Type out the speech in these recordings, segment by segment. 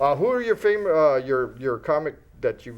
Who are your your comic that you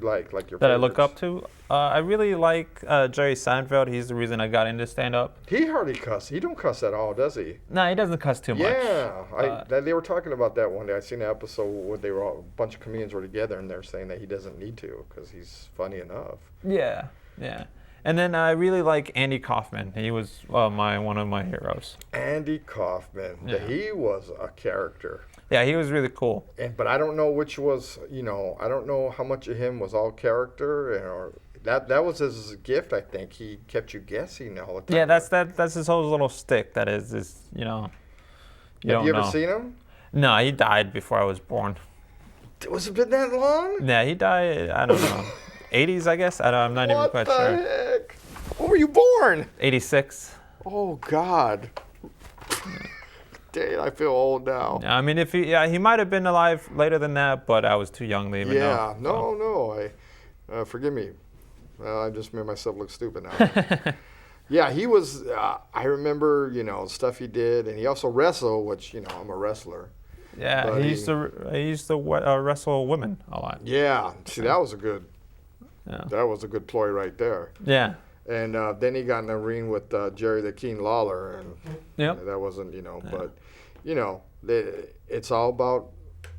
like your That I favorites? look up to. I really like Jerry Seinfeld. He's the reason I got into stand-up. He hardly cuss. He don't cuss at all, does he? No, he doesn't cuss too much. Yeah, they were talking about that one day. I seen an episode where they were a bunch of comedians were together, and they're saying that he doesn't need to because he's funny enough. Yeah, yeah. And then I really like Andy Kaufman. He was one of my heroes. Andy Kaufman, Yeah. he was a character. Yeah, he was really cool. But I don't know which was, I don't know how much of him was all character, or that was his gift. I think he kept you guessing all the time. Yeah, that's his whole little stick. That is you Have don't you ever know. seen him? No, he died before I was born. Was it been that long? Yeah, he died. I don't know, 80s, I guess. I'm not even quite sure. What the heck? When were you born? 86. Oh God. Dang, I feel old now. I mean, if he might have been alive later than that, but I was too young to even know. Yeah, So. no. Forgive me. I just made myself look stupid now. Yeah, he was. I remember, stuff he did, and he also wrestled, which I'm a wrestler. Yeah, But he used to wrestle women a lot. Yeah, see, that was a good. Yeah. That was a good ploy right there. Yeah. And then he got in the ring with Jerry the King Lawler, and Yep. that wasn't, but it's all about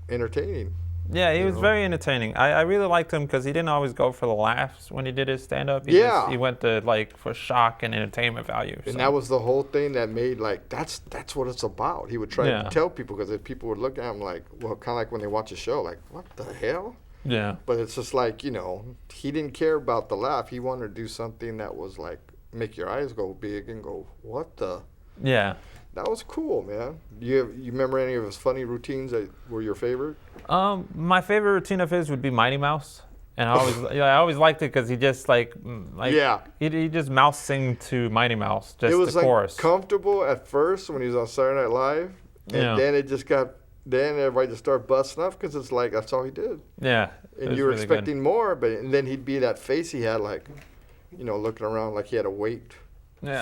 entertaining. Yeah, he was very entertaining. I really liked him because he didn't always go for the laughs when he did his stand-up. He went to for shock and entertainment value. And that was the whole thing that made that's what it's about. He would try to tell people, because if people would look at him kind of like when they watch a show, like, what the hell? Yeah. But it's just like, he didn't care about the laugh. He wanted to do something that was like make your eyes go big and go, what the? Yeah. That was cool, man. You remember any of his funny routines that were your favorite? My favorite routine of his would be Mighty Mouse, and I always liked it because he just he just mouse sing to Mighty Mouse, just it was the chorus. Comfortable at first when he was on Saturday Night Live, and then it just got. Then everybody just started busting up because it's like that's all he did. Yeah. And you were really expecting more, and then he'd be that face he had, looking around like he had to wait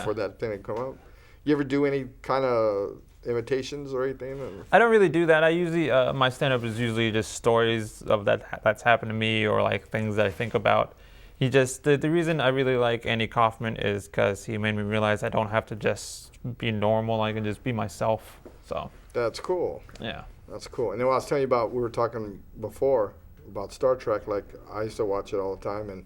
for that thing to come out. You ever do any kind of imitations or anything? I don't really do that. I usually my stand-up is usually just stories of that's happened to me, or things that I think about. He just the reason I really like Andy Kaufman is because he made me realize I don't have to just be normal. I can just be myself. So that's cool. Yeah. That's cool. And then I was telling you about, we were talking before about Star Trek. I used to watch it all the time, and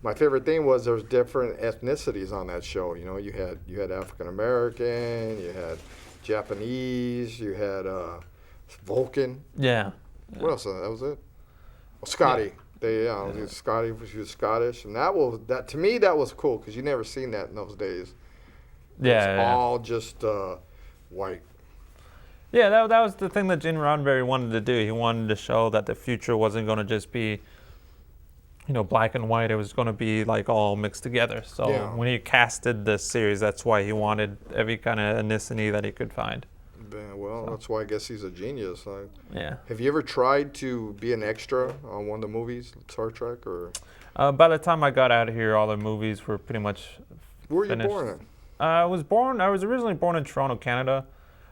my favorite thing was there was different ethnicities on that show. You had African American, you had Japanese, you had Vulcan. Yeah. What else? That was it. Well, Scotty. Scotty. She was Scottish, and that to me that was cool because you never seen that in those days. Yeah. It's all just white. Yeah, that was the thing that Gene Roddenberry wanted to do. He wanted to show that the future wasn't going to just be, black and white. It was going to be all mixed together. So when he casted this series, that's why he wanted every kind of ethnicity that he could find. Yeah, well, that's why I guess he's a genius. Yeah. Have you ever tried to be an extra on one of the movies, Star Trek, or? By the time I got out of here, all the movies were pretty much Where were finished. you born in? I was originally born in Toronto, Canada,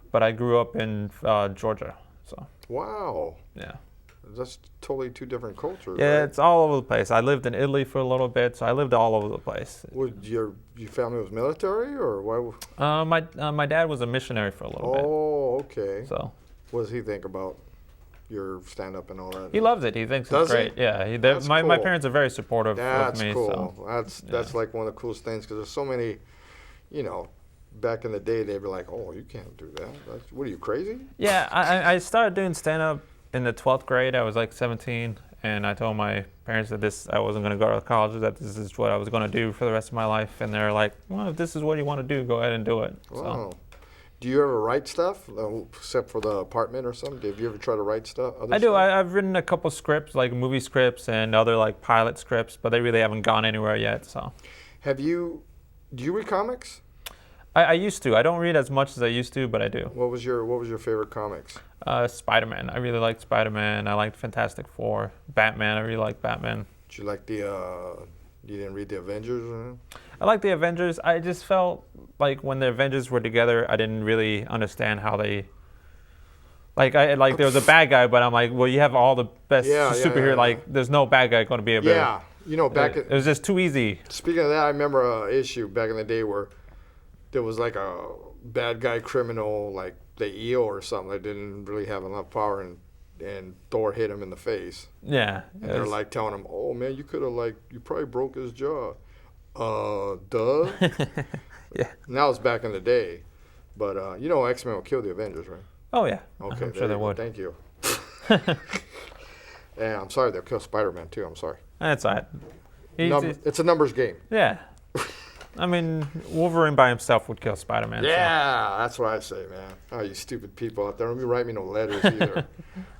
but I grew up in Georgia. So. Wow. Yeah. That's totally two different cultures. Yeah, right? it's all over the place. I lived in Italy for a little bit, so I lived all over the place. Your family was military, or why? My dad was a missionary for a little bit. Oh, okay. So. What does he think about your stand-up and all that? He loves it. He thinks Does it's great. he? Yeah. My cool. parents are very supportive That's of me. cool. So. That's like one of the coolest things, because there's so many, back in the day they'd be like, oh, you can't do that. What are you, crazy? Yeah, I started doing stand-up in the 12th grade. I was 17, and I told my parents that I wasn't going to go to college, that this is what I was going to do for the rest of my life. And they're like, well, if this is what you want to do, go ahead and do it. Wow. So. Do you ever write stuff, except for the apartment or something? Have you ever tried to write stuff? I do. I've written a couple scripts, movie scripts and other pilot scripts, but they really haven't gone anywhere yet. So. Do you read comics? I used to. I don't read as much as I used to, but I do. What was your favorite comics? Spider-Man. I really liked Spider-Man. I liked Fantastic Four. Batman. I really liked Batman. Did you like you didn't read the Avengers or anything? I like the Avengers. I just felt like when the Avengers were together, I didn't really understand how they Like there was a bad guy, but I'm like, well, you have all the best superhero. Yeah. Like, there's no bad guy going to be a better. Yeah, you know, It was just too easy. Speaking of that, I remember an issue back in the day where there was like a bad guy criminal, like the eel or something, that didn't really have enough power, and Thor hit him in the face. Yeah. And they're like telling him, "Oh man, you could have you probably broke his jaw." Duh. Yeah. And that was back in the day, but X-Men will kill the Avengers, right? Oh yeah. Okay, I'm sure they would. Thank you. Yeah, I'm sorry they'll kill Spider-Man too. I'm sorry. That's all right. It's a numbers game. Yeah. I mean, Wolverine by himself would kill Spider-Man. Yeah, that's what I say, man. Oh, you stupid people out there. Don't be writing me no letters either.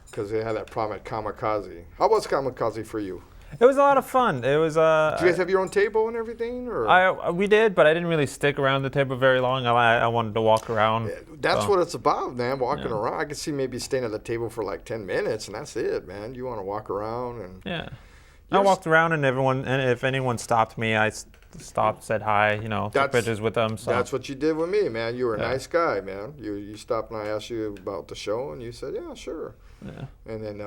Because they had that problem at Kamikaze. How was Kamikaze for you? It was a lot of fun. It was. Did you guys have your own table and everything? Or? We did, but I didn't really stick around the table very long. I wanted to walk around. That's what it's about, man. Walking around. I could see maybe staying at the table for like 10 minutes, and that's it, man. You want to walk around and. Yeah. I walked around, and if anyone stopped me, I stopped, said hi, took pictures with them. So. That's what you did with me, man. You were a nice guy, man. You stopped and I asked you about the show, and you said, yeah, sure. Yeah. And then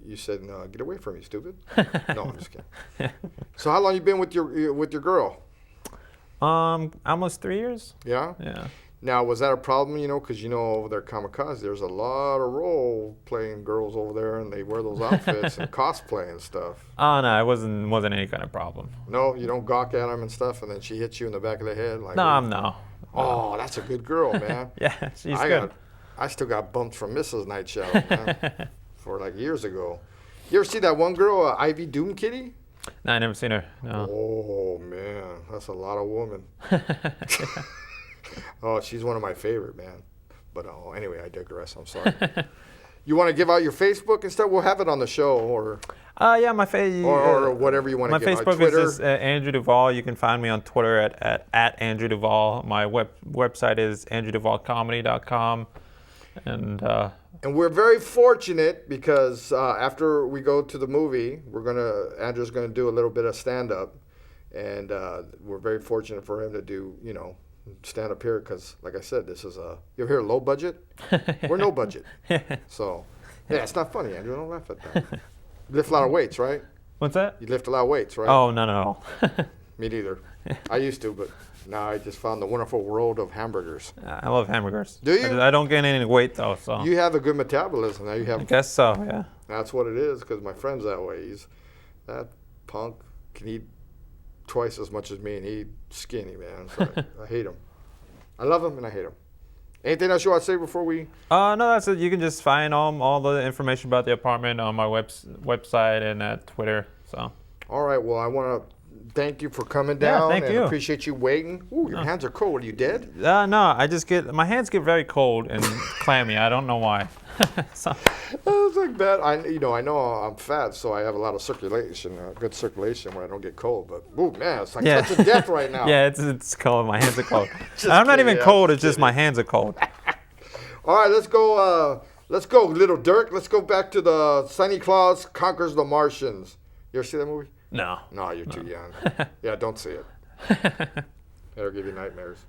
you said, no, get away from me, stupid. No, I'm just kidding. So how long you been with your girl? Almost 3 years. Yeah? Yeah. Now, was that a problem, because over there at Kamikaze, there's a lot of role-playing girls over there, and they wear those outfits and cosplay and stuff. Oh, no, it wasn't any kind of problem. No, you don't gawk at them and stuff, and then she hits you in the back of the head? No. Oh, that's a good girl, man. Yeah, she's good. I still got bumped from Mrs. Nightshadow, man, for years ago. You ever see that one girl, Ivy Doom Kitty? No, I never seen her, no. Oh, man, that's a lot of woman. Oh, she's one of my favorite, man. But anyway, I digress. I'm sorry. You want to give out your Facebook and stuff? We'll have it on the show, or yeah, my Facebook or whatever you want to give out. My Facebook Twitter. is just Andrew Duvall. You can find me on Twitter at Andrew Duvall. My website is andrewduvallcomedy.com, and we're very fortunate because after we go to the movie, Andrew's gonna do a little bit of stand up, and we're very fortunate for him to do stand up here because, like I said, this is you ever hear low budget? We're no budget. So, yeah, it's not funny, Andrew. Don't laugh at that. You lift a lot of weights, right? What's that? You lift a lot of weights, right? Oh, no. Me neither. I used to, but now I just found the wonderful world of hamburgers. I love hamburgers. Do you? I don't gain any weight, though. So you have a good metabolism. Now you have. I guess so, yeah. That's what it is because my friend's that way. That punk can eat twice as much as me, and he's skinny, man. So I hate him. I love him and I hate him. Anything else you want to say before we? No, that's it. You can just find all the information about the apartment on my website and at Twitter. So. All right. Well, I want to thank you for coming down. Thank you. Appreciate you waiting. Ooh, your hands are cold. Are you dead? No. My hands get very cold and clammy. I don't know why. So. It's like that. I know I'm fat, so I have a lot of circulation, good circulation when I don't get cold. But man, it's like touching death right now. Yeah, it's cold. My hands are cold. I'm not even cold. It's just my hands are cold. All right, let's go. Let's go, Little Dirk. Let's go back to the Santa Claus Conquers the Martians. You ever see that movie? No. No, you're too young. Yeah, don't see it. It'll give you nightmares.